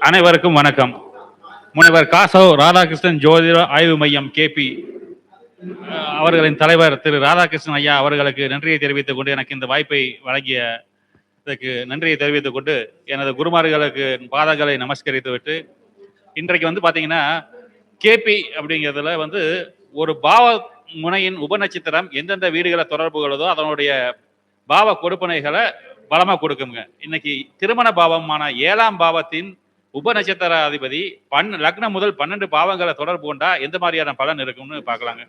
அனைவருக்கும் வணக்கம். முனைவர் காசோ ராதாகிருஷ்ணன் ஜோதிட ஆய்வு மையம் கேபி அவர்களின் தலைவர் திரு ராதாகிருஷ்ணன் ஐயா அவர்களுக்கு நன்றியை தெரிவித்துக் கொண்டு எனக்கு இந்த வாய்ப்பை வழங்கியதற்கு நன்றியை தெரிவித்துக் கொண்டு எனது குருமார்களுக்கு பாதங்களை நமஸ்கரித்து விட்டு இன்றைக்கு பார்த்தீங்கன்னா கேபி அப்படிங்கிறதுல ஒரு பாவ முனையின் உபநட்சத்திரம் எந்தெந்த வீடுகளை தொடர்புகளதோ அதனுடைய பாவ கொடுப்பனைகளை பலமா கொடுக்குங்க. இன்னைக்கு திருமண பாவமான 7ஆம் பாவத்தின் உபநட்சத்திர அதிபதி லக்னம் முதல் 12 பாவங்களை தொடர்பு கொண்டா எந்த மாதிரியான பலன் இருக்கும்னு பார்க்கலாங்க.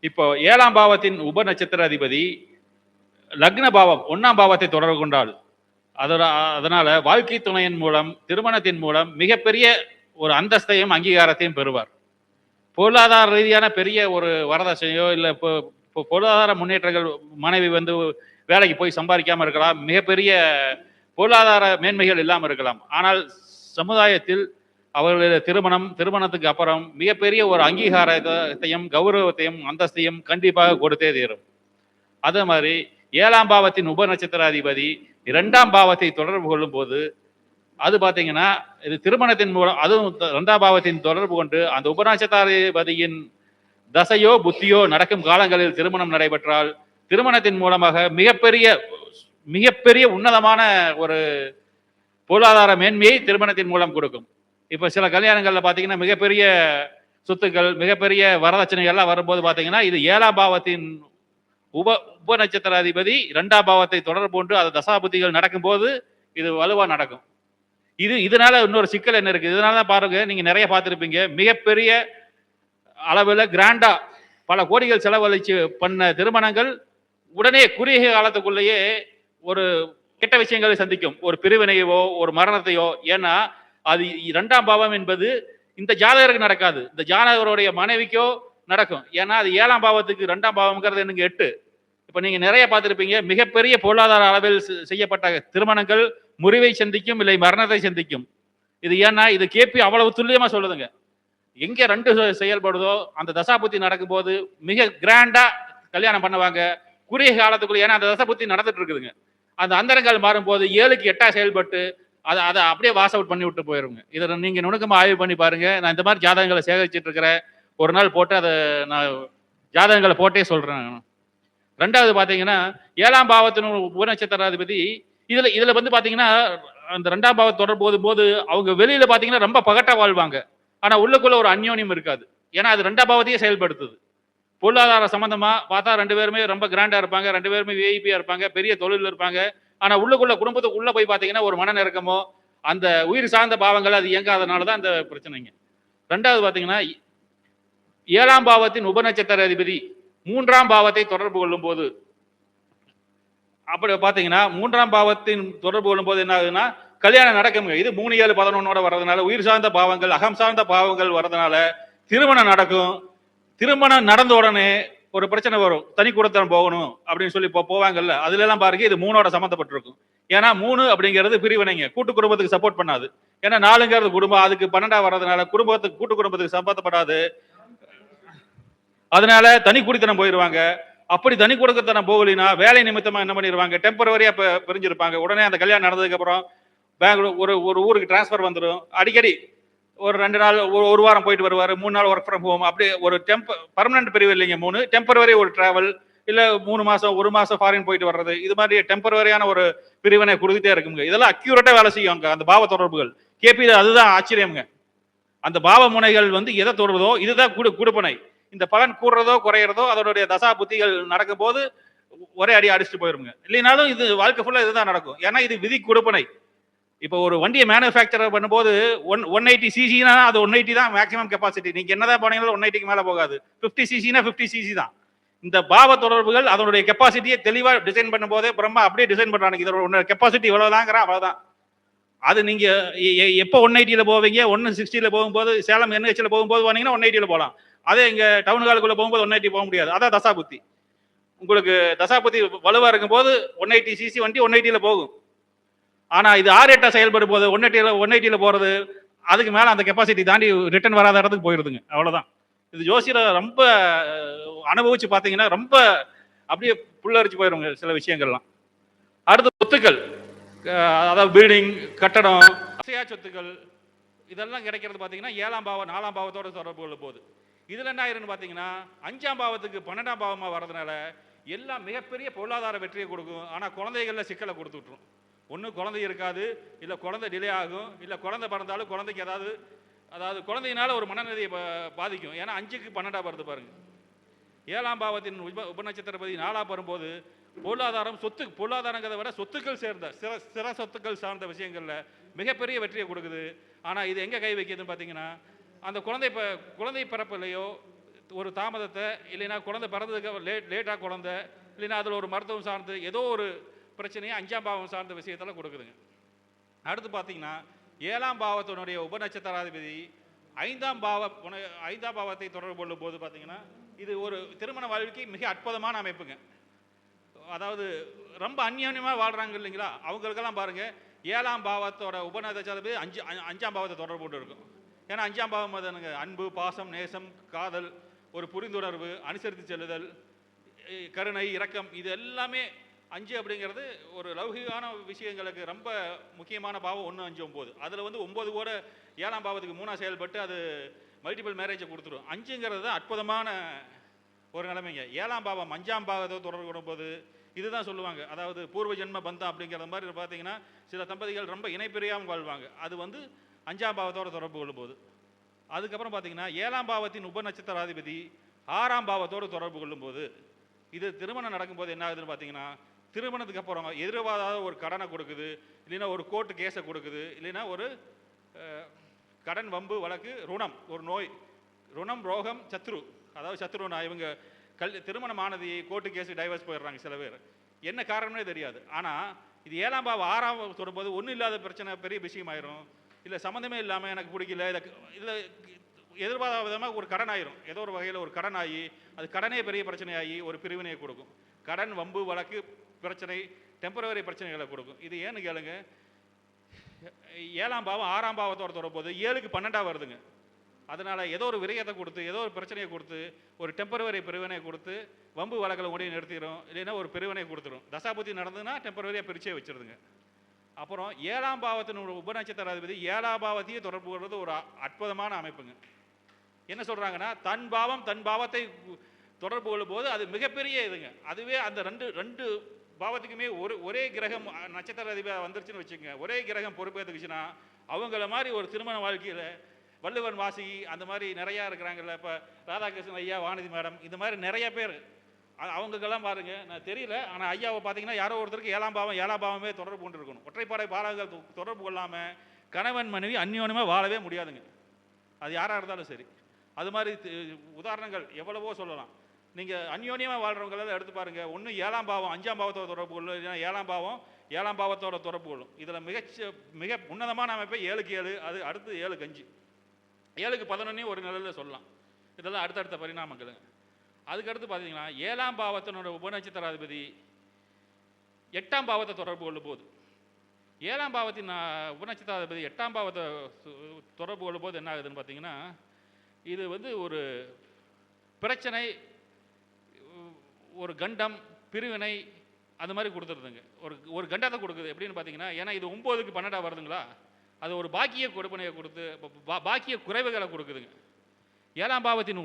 இப்போ 7ஆம் பாவத்தின் உபநட்சத்திர அதிபதி லக்ன பாவம் 1ஆம் பாவத்தை தொடர்பு கொண்டால் அதனால வாழ்க்கை துணையின் மூலம் திருமணத்தின் மூலம் மிகப்பெரிய ஒரு அந்தஸ்தையும் அங்கீகாரத்தையும் பெறுவார். பொருளாதார ரீதியான பெரிய ஒரு வரதட்சணையோ இல்லை பொருளாதார முன்னேற்றங்கள், மனைவி வேலைக்கு போய் சம்பாதிக்காம இருக்கலாம், மிகப்பெரிய பொருளாதார மேன்மைகள் இல்லாமல் இருக்கலாம். ஆனால் சமுதாயத்தில் அவர்களுடைய திருமணத்துக்கு அப்புறம் மிகப்பெரிய ஒரு அங்கீகாரத்தையும் கௌரவத்தையும் அந்தஸ்தையும் கண்டிப்பாக கொடுத்தே தீரும். அதே மாதிரி 7ஆம் பாவத்தின் உபநட்சத்திர அதிபதி 2ஆம் பாவத்தை தொடர்பு கொள்ளும் போது அது பார்த்தீங்கன்னா இது திருமணத்தின் மூலம், அதுவும் 2ஆம் பாவத்தின் தொடர்பு கொண்டு அந்த உபநட்சத்திராதிபதியின் தசையோ புத்தியோ நடக்கும் காலங்களில் திருமணம் நடைபெற்றால் திருமணத்தின் மூலமாக மிகப்பெரிய உன்னதமான ஒரு பொருளாதார மேன்மையை திருமணத்தின் மூலம் கொடுக்கும். இப்ப சில கல்யாணங்கள்ல பாத்தீங்கன்னா மிகப்பெரிய சொத்துக்கள், மிகப்பெரிய வரதட்சணைகள்லாம் வரும்போது பாத்தீங்கன்னா இது 7ஆம் பாவத்தின் உப நட்சத்திர அதிபதி 2ஆம் பாவத்தை தொடர்பு கொண்டு அது தசாபுத்திகள் நடக்கும் போது இது வலுவா நடக்கும். இதனால இன்னொரு சிக்கல் என்ன இருக்கு, இதனாலதான் பாருங்க நீங்க நிறைய பார்த்திருப்பீங்க, மிகப்பெரிய அளவில் கிராண்டா பல கோடிகள் செலவழிச்சு பண்ண திருமணங்கள் உடனே குறுகிய காலத்துக்குள்ளேயே ஒரு கெட்ட விஷயங்களை சந்திக்கும், ஒரு பிரிவினையோ ஒரு மரணத்தையோ. ஏன்னா அது 2ஆம் பாவம் என்பது இந்த ஜாதகருக்கு நடக்காது, இந்த ஜாதகருடைய மனைவிக்கோ நடக்கும். ஏன்னா அது 7ஆம் பாவத்துக்கு 2ஆம் பாவம்ங்கிறது எனக்கு 8. இப்ப நீங்க நிறைய பார்த்திருப்பீங்க, மிகப்பெரிய பொருளாதார அளவில் செய்யப்பட்ட திருமணங்கள் முறிவை சந்திக்கும், இல்லை மரணத்தை சந்திக்கும். இது ஏன்னா இது கேபி அவ்வளவு துல்லியமா சொல்லுதுங்க. எங்க 2 செயல்படுதோ அந்த தசாபுத்தி நடக்கும் போது மிக கிராண்டா கல்யாணம் பண்ணுவாங்க குறுகிய காலத்துக்குள்ள. ஏன்னா அந்த தசாபுத்தி நடந்துட்டு இருக்குதுங்க. அந்த அந்தரங்கள் மாறும்போது 7க்கு 8 செயல்பட்டு அதை அப்படியே வாஷ் அவுட் பண்ணி விட்டு போயிருங்க. இதை நீங்க நுணுக்கமா ஆய்வு பண்ணி பாருங்க. நான் இந்த மாதிரி ஜாதகங்களை சேகரிச்சுட்டு இருக்கிறேன். ஒரு நாள் போட்டு அதை நான் ஜாதகங்களை போட்டே சொல்றேன். 2வது பாத்தீங்கன்னா 7ஆம் பாவத்தின் உபநட்சத்திராதிபதி இதுல பாத்தீங்கன்னா அந்த 2ஆம் பாவத்தை தொடர்பு போது அவங்க வெளியில பாத்தீங்கன்னா ரொம்ப பகட்டா வாழ்வாங்க, ஆனா உள்ளுக்குள்ள ஒரு அந்யோன்யம் இருக்காது. ஏன்னா அது 2ஆம் பாவத்தையே செயல்படுத்துது. பொருளாதார சம்பந்தமா பார்த்தா 2 பேருமே ரொம்ப கிராண்டா இருப்பாங்க, 2 பேருமே விஐபியா இருப்பாங்க, பெரிய தொழில் இருப்பாங்க. ஆனா உள்ளுக்குள்ள குடும்பத்துக்குள்ள போய் பாத்தீங்கன்னா ஒரு மன நெருக்கமோ அந்த உயிர் சார்ந்த பாவங்கள் அது இயங்காதனாலதான் அந்த பிரச்சனைங்க. 2வது பாத்தீங்கன்னா 7ஆம் பாவத்தின் உபநட்சத்திர அதிபதி 3ஆம் பாவத்தை தொடர்பு கொள்ளும் போது, அப்படி பாத்தீங்கன்னா 3ஆம் பாவத்தின் தொடர்பு கொள்ளும் போது என்ன ஆகுதுன்னா கல்யாணம் நடக்குங்க. இது 3, 7, 11 வர்றதுனால உயிர் சார்ந்த பாவங்கள், அகம் சார்ந்த பாவங்கள் வர்றதுனால திருமணம் நடக்கும். திருமணம் நடந்த உடனே ஒரு பிரச்சனை வரும், தனி குடித்தனம் போகணும் அப்படின்னு சொல்லி போவாங்கல்ல, அதுல எல்லாம் பாருங்க இது 3ஓட சம்மந்தப்பட்டிருக்கும். ஏன்னா 3 அப்படிங்கிறது பிரிவினைங்க, கூட்டு குடும்பத்துக்கு சப்போர்ட் பண்ணாது. ஏன்னா 4ங்கிறது குடும்பம், அதுக்கு 12 வர்றதுனால கூட்டு குடும்பத்துக்கு சம்பந்தப்படாது. அதனால தனி குடித்தனம் போயிருவாங்க. அப்படி தனி குடித்தனம் போகலினா வேலை நிமித்தமா என்ன பண்ணிடுவாங்க, டெம்பரவரியா பிரிஞ்சிருப்பாங்க. உடனே அந்த கல்யாணம் நடந்ததுக்கு அப்புறம் பெங்களூர் ஒரு ஊருக்கு டிரான்ஸ்பர் வந்துடும். அடிக்கடி ஒரு 2 நாள் ஒரு வாரம் போயிட்டு வருவார், 3 நாள் ஒர்க் ஃப்ரம் ஹோம். அப்படி ஒரு பர்மனன்ட் பிரிவு இல்லைங்க. 3 டெம்பரவரி ஒரு டிராவல், இல்ல 3 மாசம் 1 மாசம் ஃபாரின் போயிட்டு வர்றது, இது மாதிரி டெம்பரவரியான ஒரு பிரிவினை கொடுத்துட்டே இருக்குங்க. இதெல்லாம் அக்யூரேட்டா வேலை செய்யும் அந்த பாவ தொடர்புகள். கேபி அதுதான் ஆச்சரியம்ங்க. அந்த பாவ முனைகள் எதை தொடர்புதோ இதுதான் குடுப்பனை. இந்த பலன் கூடுறதோ குறையிறதோ அதனுடைய தசா புத்திகள் நடக்கும் போது ஒரே அடி அடிச்சுட்டு போயிருங்க. இல்லைனாலும் இது வாழ்க்கை ஃபுல்லா இதுதான் நடக்கும். ஏன்னா இது விதி கொடுப்பனை. இப்போ ஒரு வண்டியை மேனுஃபேக்சர் பண்ணும்போது 180 சிசினா அது 180 தான் மேக்ஸிமம் கெப்பாசிட்டி. நீங்க என்னதான் போனீங்களோ 180க்கு மேல போகாது. 50 சிசினா 50 சிசி தான். இந்த பாவ தொடர்புகள் அதனுடைய கெப்பாசிட்டியை தெளிவா டிசைன் பண்ணும் போதே பிரம்மா அப்படியே டிசைன் பண்றாங்க. இதோட கெப்பாசிட்டி இவ்வளவுதாங்கிற அவ்வளவுதான். அது நீங்க எப்போ 180ல போவீங்க, 160ல போகும்போது சேலம் NHல போகும்போது போனீங்கன்னா 180ல போகலாம். அதே இங்க டவுன் ஹாலுக்குள்ள போகும்போது 180 போக முடியாது. அதான் தசாபுத்தி. உங்களுக்கு தசாபுத்தி வலுவா இருக்கும் போது 180 சிசி வண்டி 180ல போகும். ஆனா இது 6-8 செயல்படும் போது 180ல போறது அதுக்கு மேல அந்த கெப்பாசிட்டி தாண்டி ரிட்டர்ன் வராத இடத்துக்கு போயிருதுங்க. அவ்வளவுதான். இது ஜோசியரை ரொம்ப அனுபவிச்சு பாத்தீங்கன்னா ரொம்ப அப்படியே புல்லரிச்சு போயிருங்க சில விஷயங்கள்லாம். அடுத்து சொத்துக்கள். அதாவது பில்டிங், கட்டடம், அசையா சொத்துக்கள் இதெல்லாம் கிடைக்கிறது பார்த்தீங்கன்னா 7ஆம் பாவம் 4ஆம் பாவத்தோட தொடர்பு கொள்ள போகுது. இதில் என்ன ஆயிருன்னு பார்த்தீங்கன்னா 5ஆம் பாவத்துக்கு 12ஆம் பாவமாக வர்றதுனால எல்லாம் மிகப்பெரிய பொருளாதார வெற்றியை கொடுக்கும். ஆனால் குழந்தைகளில் சிக்கலை கொடுத்து விட்டுரும். ஒன்று குழந்தை இருக்காது, இல்லை குழந்தை டிலே ஆகும், இல்லை குழந்தை பிறந்தாலும் குழந்தைக்கு அதாவது குழந்தையினால ஒரு மனநிலையை பாதிக்கும். ஏன்னா 5க்கு 12ஆக வருது பாருங்க. 7ஆம் பாவத்தின் உபநட்சத்திரபதி 4ஆக வரும்போது பொருளாதாரங்கிறத விட சொத்துக்கள் சேர்ந்த சிற சொத்துக்கள் சார்ந்த விஷயங்களில் மிகப்பெரிய வெற்றியை கொடுக்குது. ஆனால் இது எங்கே கை வைக்கிதுன்னு பார்த்தீங்கன்னா அந்த குழந்தை பிறப்பிலையோ ஒரு தாமதத்தை, இல்லைன்னா குழந்தை பிறந்ததுக்கு லேட்டாக குழந்தை, இல்லைன்னா அதில் ஒரு மருத்துவம் சார்ந்து ஏதோ ஒரு பிரச்சனையை 5ஆம் பாவம் சார்ந்த விஷயத்தில் கொடுக்குதுங்க. அடுத்து பார்த்தீங்கன்னா 7ஆம் பாவத்தினுடைய உபநட்சத்திராதிபதி 5ஆம் பாவத்தை தொடர்பு கொள்ளும் போது பார்த்தீங்கன்னா இது ஒரு திருமண வாழ்க்கைக்கு மிக அற்புதமான அமைப்புங்க. அதாவது ரொம்ப அந்யோன்யமாக வாழ்கிறாங்க இல்லைங்களா, அவங்களுக்கெல்லாம் பாருங்கள் 7ஆம் பாவத்தோட உபநட்சத்திராதிபதி 5ஆம் பாவத்தை தொடர்பு கொண்டு இருக்கும். ஏன்னா 5ஆம் பாவம் அதுங்க அன்பு, பாசம், நேசம், காதல், ஒரு புரிந்துணர்வு, அனுசரித்து செல்லுதல், கருணை, இரக்கம், இது எல்லாமே 5 அப்படிங்கிறது ஒரு லௌகிகான விஷயங்களுக்கு ரொம்ப முக்கியமான பாவம் 1, 5, 9. அதில் 9 கூட 7ஆம் பாவத்துக்கு 3ஆக செயல்பட்டு அது மல்டிபிள் மேரேஜை கொடுத்துரும். 5ங்கிறது தான் அற்புதமான ஒரு நிலைமைங்க. 7ஆம் பாவம் 5ஆம் பாவத்தை தொடர்பு கொள்ளும்போது இதுதான் சொல்லுவாங்க, அதாவது பூர்வ ஜென்ம பந்தம் அப்படிங்கிற மாதிரி பார்த்தீங்கன்னா சில தம்பதிகள் ரொம்ப இணைப்பிரியாமல் வாழ்வாங்க. அது 5ஆம் பாவத்தோட தொடர்பு கொள்ளும்போது. அதுக்கப்புறம் பார்த்தீங்கன்னா 7ஆம் பாவத்தின் உபநட்சத்திராதிபதி 6ஆம் பாவத்தோடு தொடர்பு கொள்ளும்போது இது திருமணம் நடக்கும்போது என்ன ஆகுதுன்னு பார்த்தீங்கன்னா திருமணத்துக்கு அப்புறம் எதிர்பாராத ஒரு கடனை கொடுக்குது, இல்லைன்னா ஒரு கோர்ட்டு கேஸை கொடுக்குது, இல்லைன்னா ஒரு கடன், வம்பு, வழக்கு, ருணம், ஒரு நோய், ருணம், ரோகம், சத்ரு, அதாவது சத்ருனா இவங்க திருமணம் ஆனது கோர்ட்டு கேஸு டைவர்ஸ் போயிடுறாங்க சில பேர். என்ன காரணம்னே தெரியாது. ஆனால் இது 7ஆம் பாவம் 6ஆம் தொடும்போது ஒன்றும் இல்லாத பிரச்சனை பெரிய விஷயமாயிரும், இல்லை சம்மந்தமே இல்லாமல் எனக்கு பிடிக்கல, இதில் எதிர்பாராத விதமாக ஒரு கடன் ஆயிரும், ஏதோ ஒரு வகையில் ஒரு கடன் ஆகி அது கடனே பெரிய பிரச்சனையாகி ஒரு பிரிவினையை கொடுக்கும். கடன், வம்பு, வழக்கு, பிரச்சனை, டெம்பரவரி பிரச்சனைகளை கொடுக்கும். இது ஏன்னு கேளுங்க, 7ஆம் பாவம் 6ஆம் பாவத்தோட தொடரும்போது 7க்கு 12ஆக வருதுங்க. அதனால் ஏதோ ஒரு விரயத்தை கொடுத்து, ஏதோ ஒரு பிரச்சனையை கொடுத்து, ஒரு டெம்பரவரி பிரிவினை கொடுத்து வம்பு வழக்கில் ஓடி நிறுத்திடும், இல்லைன்னா ஒரு பிரிவினை கொடுத்துரும். தசாபுத்தி நடந்ததுன்னா டெம்பரவரியாக பிரிச்சே வச்சிருதுங்க. அப்புறம் 7ஆம் பாவத்தினோட உபநட்சத்திராதிபதி 7ஆம் பாவத்தையே தொடர்பு கொள்வது ஒரு அற்புதமான அமைப்புங்க. என்ன சொல்கிறாங்கன்னா தன் பாவத்தை தொடர்பு கொள்ளும் போது அது மிகப்பெரிய இதுங்க. அதுவே அந்த ரெண்டு பாவத்துக்குமே ஒரே கிரகம் நட்சத்திர அதிபதியாக வந்துருச்சுன்னு வச்சுக்கோங்க, ஒரே கிரகம் பொறுப்பேற்றுக்குச்சுன்னா அவங்கள மாதிரி ஒரு திருமண வாழ்க்கையில் வள்ளுவன் வாசி அந்த மாதிரி நிறையா இருக்கிறாங்கல்ல. இப்போ ராதாகிருஷ்ணன் ஐயா, வானதி மேடம், இந்த மாதிரி நிறைய பேர் அவங்களுக்கெல்லாம் பாருங்க, நான் தெரியல, ஆனால் ஐயாவை பார்த்தீங்கன்னா யாரோ ஒருத்தருக்கு 7ஆம் பாவமே தொடர்பு கொண்டு இருக்கணும். ஒற்றைப்படை பாலகங்கள் தொடர்பு கொள்ளாமல் கணவன் மனைவி அந்யோன்யமாக வாழவே முடியாதுங்க, அது யாராக இருந்தாலும் சரி. அது மாதிரி உதாரணங்கள் எவ்வளவோ சொல்லலாம். நீங்கள் அந்யோன்யமாக வாழ்கிறவங்களெல்லாம் எடுத்து பாருங்கள், ஒன்று 7ஆம் பாவம் 5ஆம் பாவத்தோட தொடர்பு கொள்ளும், இல்லைன்னா 7ஆம் பாவம் 7ஆம் பாவத்தோட தொடர்பு கொள்ளும். இதில் மிக உன்னதமான அமைப்பை 7க்கு 7, அது அடுத்து 7க்கு 5, 7க்கு 11 ஒரு நிலையில் சொல்லலாம். இதெல்லாம் அடுத்தடுத்த பரிணாமங்களுங்க. அதுக்கடுத்து பார்த்தீங்கன்னா 7ஆம் பாவத்தினோட உபநட்சத்திராதிபதி 8ஆம் பாவத்தை தொடர்பு கொள்ளும் போது, 7ஆம் பாவத்தின் உபநட்சத்திராதிபதி 8ஆம் பாவத்தை தொடர்பு கொள்ளும் போது என்ன ஆகுதுன்னு பார்த்தீங்கன்னா இது ஒரு பிரச்சனை, ஒரு கண்டம், பிரிவினை, அது மாதிரி கொடுத்துருதுங்க. ஒரு கண்டத்தை கொடுக்குது. எப்படின்னு பார்த்தீங்கன்னா, ஏன்னா இது 9க்கு 12ஆக வருதுங்களா, அது ஒரு பாக்கிய கொடுப்பனையை கொடுத்து பாக்கிய குறைவுகளை கொடுக்குதுங்க. 7ஆம் பாவத்தின்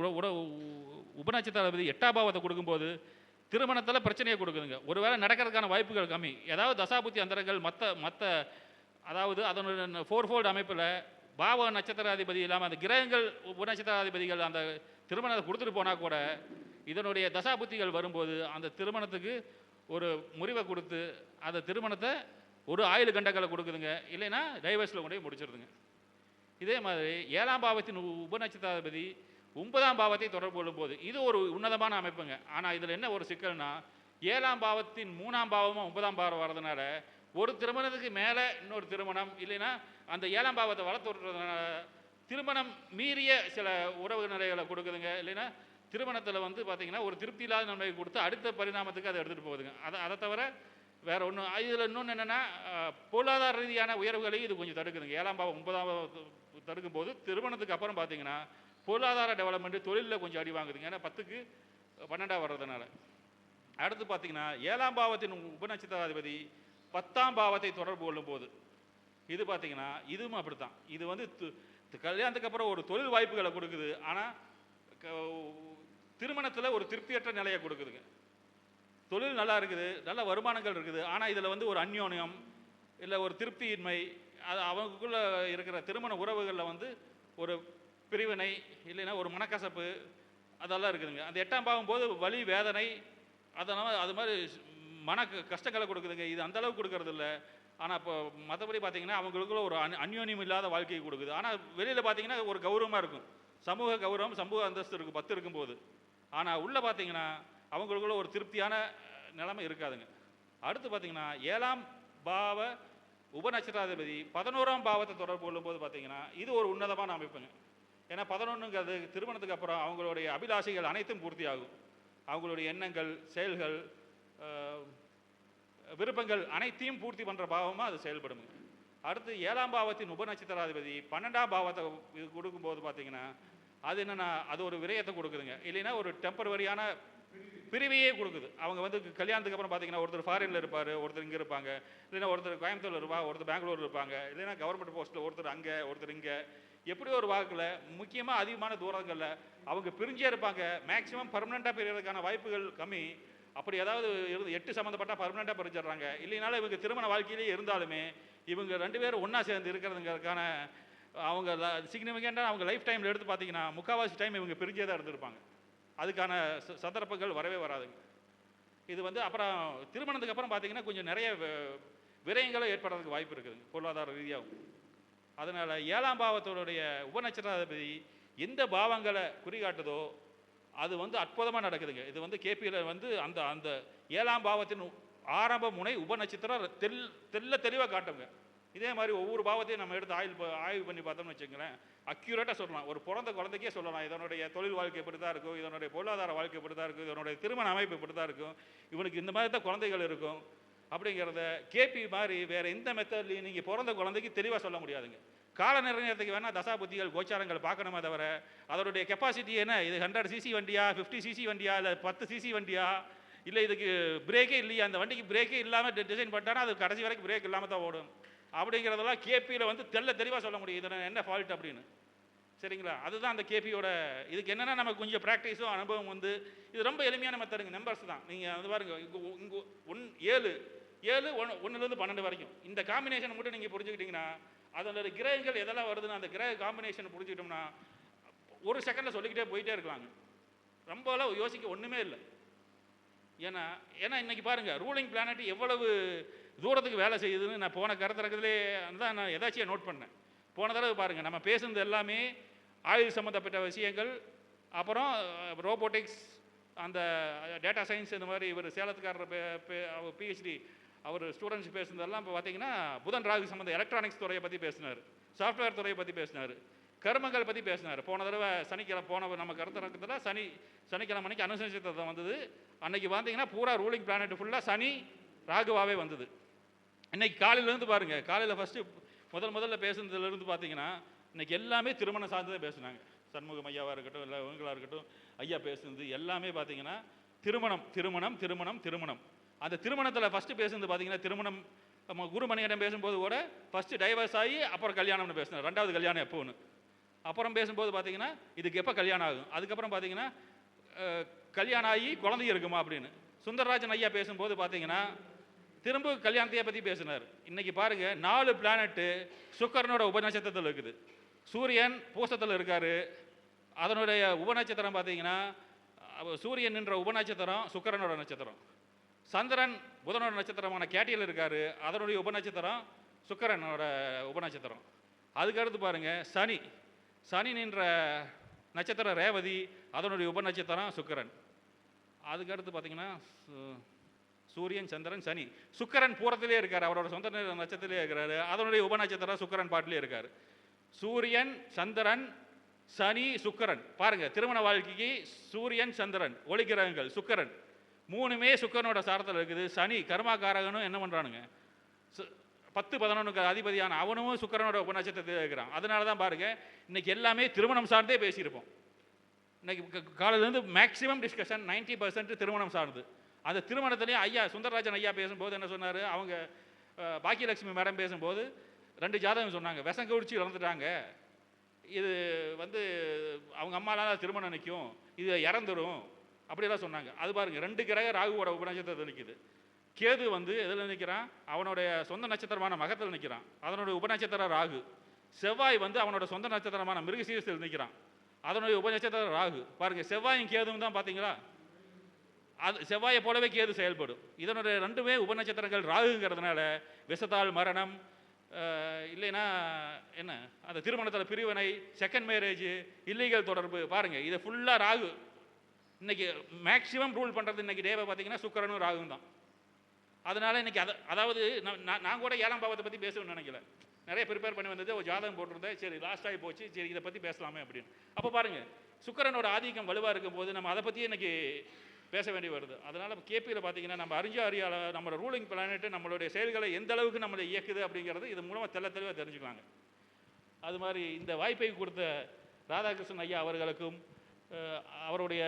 உபநட்சத்திராதிபதி 8ஆம் பாவத்தை கொடுக்கும்போது திருமணத்தில் பிரச்சனையை கொடுக்குதுங்க. ஒருவேளை நடக்கிறதுக்கான வாய்ப்புகள் கம்மி. ஏதாவது தசாபுத்தி அந்தரங்கள் மற்ற அதாவது அதனுடைய 4 ஃபோல்டு அமைப்பில் பாவ நட்சத்திராதிபதி இல்லாமல் அந்த கிரகங்கள் உபநட்சத்திராதிபதிகள் அந்த திருமணத்தை கொடுத்துட்டு போனால் கூட இதனுடைய தசாபுத்திகள் வரும்போது அந்த திருமணத்துக்கு ஒரு முறிவை கொடுத்து அந்த திருமணத்தை ஒரு ஆயுள் கண்டங்களை கொடுக்குதுங்க, இல்லைன்னா டைவர்ஸில் கொண்டு போய் முடிச்சிருதுங்க. இதே மாதிரி 7ஆம் பாவத்தின் உபநட்சத்திராதிபதி 9ஆம் பாவத்தை தொடர்பு கொள்ளும் போது இது ஒரு உன்னதமான அமைப்புங்க. ஆனால் இதில் என்ன ஒரு சிக்கல்னா 7ஆம் பாவத்தின் 3ஆம் பாவமும் 9ஆம் பாவம் வர்றதுனால ஒரு திருமணத்துக்கு மேலே இன்னொரு திருமணம், இல்லைன்னா அந்த 7ஆம் பாவத்தை வளர்த்து விட்டுறதுனால திருமணம் மீறிய சில உறவு நிலைகளை கொடுக்குதுங்க, இல்லைன்னா திருமணத்தில் பார்த்தீங்கன்னா ஒரு திருப்தி இல்லாத நன்மையை கொடுத்து அடுத்த பரிணாமத்துக்கு அதை எடுத்துகிட்டு போகுதுங்க. அதை தவிர வேறு ஒன்றும் இதில் இன்னொன்று என்னென்னா பொருளாதார ரீதியான உயர்வுகளையும் இது கொஞ்சம் தடுக்குதுங்க. 7ஆம் பாவம் 9ஆம் பாவம் தடுக்கும் போது திருமணத்துக்கு அப்புறம் பார்த்தீங்கன்னா பொருளாதார டெவலப்மெண்ட்டு தொழிலில் கொஞ்சம் அடி வாங்குதுங்க, ஏன்னா 10க்கு 12ஆக வர்றதுனால. அடுத்து பார்த்தீங்கன்னா 7ஆம் பாவத்தின் உபநட்சத்திராதிபதி 10ஆம் பாவத்தை தொடர்பு கொள்ளும் போது இது பார்த்தீங்கன்னா இதுவும் அப்படித்தான். இது வந்து கல்யாணத்துக்கு அப்புறம் ஒரு தொழில் வாய்ப்புகளை கொடுக்குது. ஆனால் திருமணத்தில் ஒரு திருப்தியற்ற நிலையை கொடுக்குதுங்க. தொழில் நல்லா இருக்குது, நல்ல வருமானங்கள் இருக்குது, ஆனால் இதில் வந்து ஒரு அந்யோன்யம் இல்லை ஒரு திருப்தியின்மை, அது அவங்களுக்குள்ள இருக்கிற திருமண உறவுகளில் வந்து ஒரு பிரிவினை இல்லைன்னா ஒரு மனக்கசப்பு அதெல்லாம் இருக்குதுங்க. அந்த 8ஆம் பாவம் போது வலி வேதனை அதனால் அது மாதிரி மன கஷ்டங்களை கொடுக்குதுங்க. இது அந்த அளவுக்கு கொடுக்கறது இல்லை. ஆனால் இப்போ மற்றபடி பார்த்தீங்கன்னா அவங்களுக்குள்ள ஒரு அந்யோன்யம் இல்லாத வாழ்க்கையை கொடுக்குது. ஆனால் வெளியில் பார்த்தீங்கன்னா ஒரு கௌரவமாக இருக்கும், சமூக கௌரவம் சமூக அந்தஸ்து இருக்கும் 10 இருக்கும்போது. ஆனால் உள்ளே பார்த்தீங்கன்னா அவங்களுக்குள்ள ஒரு திருப்தியான நிலைமை இருக்காதுங்க. அடுத்து பார்த்தீங்கன்னா 7ஆம் பாவ உபநட்சத்திராதிபதி 11ஆம் பாவத்தை தொடர்பு கொள்ளும்போது பார்த்தீங்கன்னா இது ஒரு உன்னதமான அமைப்புங்க. ஏன்னா 11ங்கிறது திருமணத்துக்கு அப்புறம் அவங்களுடைய அபிலாஷைகள் அனைத்தும் பூர்த்தி ஆகும். அவங்களுடைய எண்ணங்கள், செயல்கள், விருப்பங்கள் அனைத்தையும் பூர்த்தி பண்ணுற பாவமாக அது செயல்படும். அடுத்து 7ஆம் பாவத்தின் உபநட்சத்திராதிபதி 12ஆம் பாவத்தை கொடுக்கும்போது பார்த்தீங்கன்னா அது என்னென்னா அது ஒரு விரயத்தை கொடுக்குதுங்க. இல்லைன்னா ஒரு டெம்பரவரியான பிரிவையே கொடுக்குது. அவங்க வந்து கல்யாணத்துக்கு அப்புறம் பார்த்தீங்கன்னா ஒருத்தர் ஃபாரினில் இருப்பார், ஒருத்தர் இங்கே இருப்பாங்க, இல்லைன்னா ஒருத்தர் கோயம்புத்தூரில் இருப்பாங்க, ஒருத்தர் பெங்களூர் இருப்பாங்க, இல்லைன்னா கவர்மெண்ட் போஸ்ட்டில் ஒருத்தர் அங்கே ஒருத்தர் இங்கே, எப்படி ஒரு வாக்கில் முக்கியமாக அதிகமான தூரங்களில் அவங்க பிரிஞ்சே இருப்பாங்க. மேக்ஸிமம் பர்மனெண்ட்டாக பிரியறதுக்கான வாய்ப்புகள் கம்மி. அப்படி ஏதாவது 8 சம்மந்தப்பட்டால் பர்மனெண்ட்டாக பிரிஞ்சிடுறாங்க. இல்லைனாலும் இவங்க திருமண வாழ்க்கையிலே இருந்தாலுமே இவங்க 2 பேரும் ஒன்றா சேர்ந்து இருக்கிறதுங்கிறதுக்கான அவங்க சிக்னிஃபிகண்ட்டாக அவங்க லைஃப் டைமில் எடுத்து பார்த்தீங்கன்னா முக்கால்வாசி டைம் இவங்க பிரிஞ்சே தான் இருந்திருப்பாங்க. அதுக்கான சந்தர்ப்பங்கள் வரவே வராதுங்க. இது வந்து அப்புறம் திருமணத்துக்கு அப்புறம் பார்த்தீங்கன்னா கொஞ்சம் நிறைய விரயங்களும் ஏற்படுறதுக்கு வாய்ப்பு இருக்குதுங்க பொருளாதார ரீதியாகவும். அதனால் 7ஆம் பாவத்தோடைய உபநட்சத்திராதிபதி எந்த பாவங்களை குறிகாட்டுதோ அது வந்து அற்புதமாக நடக்குதுங்க. இது வந்து கேபியில் வந்து அந்த அந்த 7ஆம் பாவத்தின் ஆரம்ப முனை உபநட்சத்திரம் தெல்ல தெளிவாக காட்டுங்க. இதே மாதிரி ஒவ்வொரு பாவத்தையும் நம்ம எடுத்து ஆய்வு பண்ணி பார்த்தோம்னு வச்சுக்கோங்களேன், அக்யூரேட்டாக சொல்லலாம். ஒரு பிறந்த குழந்தைக்கே சொல்லலாம் இதனுடைய தொழில் வாழ்க்கை இப்படி தான் இருக்கும், இதனுடைய பொருளாதார வாழ்க்கை இப்படி தான் இருக்கும், இதனுடைய திருமண அமைப்பு இப்படி தான் இருக்கும், இவனுக்கு இந்த மாதிரி தான் குழந்தைகள் இருக்கும் அப்படிங்கிறத கேபி மாதிரி வேறு எந்த மெத்தட்லையும் நீங்கள் பிறந்த குழந்தைக்கு தெளிவாக சொல்ல முடியாதுங்க. கால நிர்ணயத்துக்கு வேணால் தசா புத்திகள் கோச்சாரங்கள் பார்க்கணுமே தவிர அதனுடைய கெப்பாசிட்டி என்ன, இது 100 சிசி வண்டியா, 50 சிசி வண்டியா, இல்லை 10 சிசி வண்டியா, இல்லை இதுக்கு பிரேக்கே இல்லையா, அந்த வண்டிக்கு பிரேக்கே இல்லாமல் டிசைன் பண்ணிட்டானா அது கடைசி வரைக்கும் பிரேக் இல்லாமல் தான் ஓடும் அப்படிங்கிறதெல்லாம் கேபியில் வந்து தெளிவாக சொல்ல முடியும் இதில் என்ன ஃபால்ட் அப்படின்னு. சரிங்களா? அதுதான் அந்த கேபியோட. இதுக்கு என்னென்னா நமக்கு கொஞ்சம் ப்ராக்டிஸும் அனுபவம் வந்து இது ரொம்ப எளிமையான மெத்தடுங்க. நம்பர்ஸ் தான். நீங்கள் வந்து பாருங்க, இங்கே 7 1லேருந்து 12 வரைக்கும் இந்த காம்பினேஷன் மட்டும் நீங்கள் புரிஞ்சுக்கிட்டிங்கன்னா அதோட கிரகங்கள் எதெல்லாம் வருதுன்னு அந்த கிரக காம்பினேஷன் புரிஞ்சுக்கிட்டோம்னா ஒரு செகண்டில் சொல்லிக்கிட்டே போயிட்டே இருக்கலாங்க. ரொம்பலாம் யோசிக்க ஒன்றுமே இல்லை. ஏன்னா இன்னைக்கு பாருங்கள் ரூலிங் பிளானட் எவ்வளவு தூரத்துக்கு வேலை செய்யுதுன்னு நான் போன கருத்தரங்கத்திலே தான் நான் எதாச்சியாக நோட் பண்ணேன். போன தடவை பாருங்கள் நம்ம பேசுனது எல்லாமே ஆயுள் சம்மந்தப்பட்ட விஷயங்கள், அப்புறம் ரோபோட்டிக்ஸ், அந்த டேட்டா சயின்ஸ், இந்த மாதிரி இவர் சேலத்துக்காரர் அவர் பிஹெச்டி அவர் ஸ்டூடெண்ட்ஸ் பேசுனதெல்லாம் இப்போ பார்த்தீங்கன்னா புதன் ராகு சம்மந்த எலக்ட்ரானிக்ஸ் துறையை பற்றி பேசினார், சாஃப்ட்வேர் துறையை பற்றி பேசினார், கர்மங்கள் பற்றி பேசினார். போன தடவை சனிக்கிழமை நம்ம கருத்தரங்கத்தில் சனிக்கிழமை அன்னைக்கு அனுசரித்தது வந்தது. அன்னைக்கு பார்த்தீங்கன்னா பூரா ரூலிங் பிளானட் ஃபுல்லாக சனி ராகுவாகவே வந்தது. இன்றைக்கி காலையிலேருந்து பாருங்கள், காலையில் ஃபஸ்ட்டு முதல்ல பேசுனதுலேருந்து பார்த்தீங்கன்னா இன்றைக்கி எல்லாமே திருமணம் சார்ந்து தான் பேசுனாங்க. சண்முகம் ஐயாவாக இருக்கட்டும், இல்லை இவங்களாக இருக்கட்டும், ஐயா பேசுனது எல்லாமே பார்த்தீங்கன்னா திருமணம் திருமணம் திருமணம் திருமணம். அந்த திருமணத்தில் ஃபஸ்ட்டு பேசுனது பார்த்தீங்கன்னா திருமணம் நம்ம குருமணியிடம் பேசும்போது கூட ஃபஸ்ட்டு டைவர்ஸ் ஆகி அப்புறம் கல்யாணம்னு பேசினார். 2வது கல்யாணம் எப்போன்னு அப்புறம் பேசும்போது பார்த்தீங்கன்னா இதுக்கு எப்போ கல்யாணம் ஆகும், அதுக்கப்புறம் பார்த்தீங்கன்னா கல்யாணம் ஆகி குழந்தைங்க இருக்குமா அப்படின்னு. சுந்தரராஜன் ஐயா பேசும்போது பார்த்தீங்கன்னா திரும்ப கல்யாணத்தையை பற்றி பேசினார். இன்றைக்கி பாருங்கள் 4 பிளானட்டு சுக்கரனோட உபநட்சத்திரத்தில் இருக்குது. சூரியன் பூசத்தில் இருக்கார், அதனுடைய உபநட்சத்திரம் பார்த்தீங்கன்னா சூரியன் என்ற உபநட்சத்திரம் சுக்கரனோட நட்சத்திரம். சந்திரன் புதனோட நட்சத்திரமான கேட்டியில் இருக்கார், அதனுடைய உபநட்சத்திரம் சுக்கரனோட உபநட்சத்திரம். அதுக்கடுத்து பாருங்கள் சனி நின்ற நட்சத்திரம் ரேவதி, அதனுடைய உபநட்சத்திரம் சுக்கரன். அதுக்கடுத்து பார்த்தீங்கன்னா சூரியன் சந்திரன் சனி, சுக்கரன் பூரத்திலே இருக்கார், அவரோட சொந்த நட்சத்திரத்திலே இருக்கிறாரு, அதனுடைய உபநட்சத்திரம் சுக்கரன் பாட்டிலே இருக்கார். சூரியன் சந்திரன் சனி சுக்கரன் பாருங்க, திருமண வாழ்க்கைக்கு சூரியன் சந்திரன் ஒளிக்கிரகங்கள், சுக்கரன் 3மே சுக்கரனோட சாரத்தில் இருக்குது. சனி கர்மாக்காரகனும் என்ன பண்ணுறானுங்க 10-11 அதிபதியான அவனும் சுக்கரனோட உபநட்சத்திரத்தில் இருக்கிறான். அதனால தான் பாருங்க இன்னைக்கு எல்லாமே திருமணம் சார்ந்தே பேசியிருப்போம். இன்னைக்கு காலையிலேருந்து மேக்ஸிமம் டிஸ்கஷன் 90% திருமணம் சார்ந்து. அந்த திருமணத்துலேயும் ஐயா சுந்தரராஜன் ஐயா பேசும்போது என்ன சொன்னார், அவங்க பாக்கியலட்சுமி மேடம் பேசும்போது 2 ஜாதகம் சொன்னாங்க. விஷம் குடிச்சு இறந்துட்டாங்க, இது வந்து அவங்க அம்மாலாம் திருமணம் நிற்கும், இது இறந்துடும் அப்படியெல்லாம் சொன்னாங்க. அது பாருங்கள், 2 கிரக ராகுவோட உபநட்சத்திரத்தில் நிற்கிது. கேது வந்து எதில் நிற்கிறான்? அவனுடைய சொந்த நட்சத்திரமான மகத்தில் நிற்கிறான், அதனுடைய உபநட்சத்திரம் ராகு. செவ்வாய் வந்து அவனோட சொந்த நட்சத்திரமான மிருகசீரிசத்தில் நிற்கிறான், அதனுடைய உபநட்சத்திரம் ராகு. பாருங்கள், செவ்வாயும் கேதுவும் தான் பார்த்தீங்களா, அது செவ்வாயை போலவே கேது செயல்படும். இதனுடைய 2மே உபநட்சத்திரங்கள் ராகுங்கிறதுனால விஷத்தால் மரணம், இல்லைன்னா என்ன அந்த திருமணத்தில் பிரிவினை, செகண்ட் மேரேஜ், இல்லீகல் தொடர்பு. பாருங்கள், இதை ஃபுல்லாக ராகு இன்னைக்கு மேக்ஸிமம் ரூல் பண்ணுறது. இன்னைக்கு டேவை பார்த்தீங்கன்னா சுக்கிரனும் ராகுவும் தான். அதனால் இன்றைக்கி அதாவது நான் கூட 7ஆம் பாவத்தை பற்றி பேசணும்னு நினைக்கல, நிறைய ப்ரிப்பேர் பண்ணி வந்தது, ஒரு ஜாதகம் போட்டிருந்தேன், சரி லாஸ்ட் ஆகி போச்சு, சரி இதை பற்றி பேசலாமே அப்படின்னு. அப்போ பாருங்கள், சுக்கிரனோட ஆதிக்கம் வலுவாக இருக்கும் போது நம்ம அதை பற்றியே இன்றைக்கி பேச வேண்டி வருது. அதனால் கேபியில் பார்த்தீங்கன்னா நம்ம அறியாத நம்மளோட ரூலிங் பிளானெட்டு நம்மளுடைய செயல்களை எந்த அளவுக்கு நம்மளை இயக்குது அப்படிங்கிறது இது மூலமாக தெளிவாக தெரிஞ்சுக்கலாங்க. அது மாதிரி இந்த வாய்ப்பை கொடுத்த ராதாகிருஷ்ணன் ஐயா அவர்களுக்கும் அவருடைய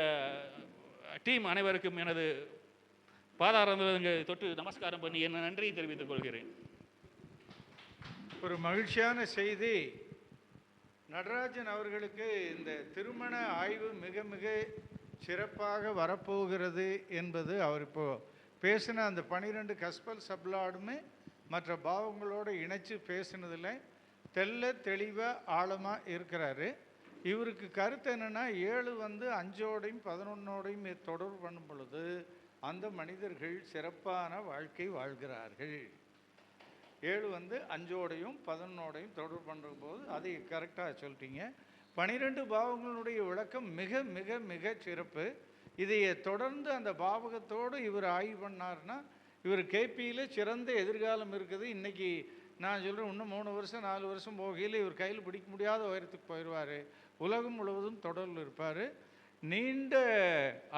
டீம் அனைவருக்கும் எனது பாதாரங்க தொட்டு நமஸ்காரம் பண்ணி என்ன நன்றியை தெரிவித்துக் கொள்கிறேன். ஒரு மகிழ்ச்சியான செய்தி, நடராஜன் அவர்களுக்கு இந்த திருமண ஆய்வு மிக மிக சிறப்பாக வரப்போகிறது என்பது அவர் இப்போது பேசின அந்த 12 கஸ்பல் சப்லாடுமே மற்ற பாவங்களோடு இணைச்சி பேசினதில் தெளிவாக ஆழமாக இருக்கிறாரு. இவருக்கு கருத்து என்னென்னா, 7 வந்து 5ஓடையும் 11ஓடையும் தொடர்பு பண்ணும் பொழுது அந்த மனிதர்கள் சிறப்பான வாழ்க்கை வாழ்கிறார்கள். 7 வந்து 5ஓடையும் 11ஓடையும் தொடர்பு பண்ணுற போது அதை கரெக்டாக சொல்லிட்டீங்க. 12 பாவங்களுடைய விளக்கம் மிக மிக மிக சிறப்பு. இதை தொடர்ந்து அந்த பாவகத்தோடு இவர் ஆய்வு பண்ணார்னா இவர் கேபியில் சிறந்த எதிர்காலம் இருக்குது. இன்றைக்கி நான் சொல்கிறேன், இன்னும் 3 வருஷம் 4 வருஷம் போகையில் இவர் கையில் பிடிக்க முடியாத உயரத்துக்கு போயிடுவார், உலகம் முழுவதும் தொடர்பில் இருப்பார். நீண்ட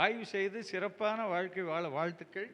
ஆய்வு செய்து சிறப்பான வாழ்க்கை வாழ வாழ்த்துக்கள்.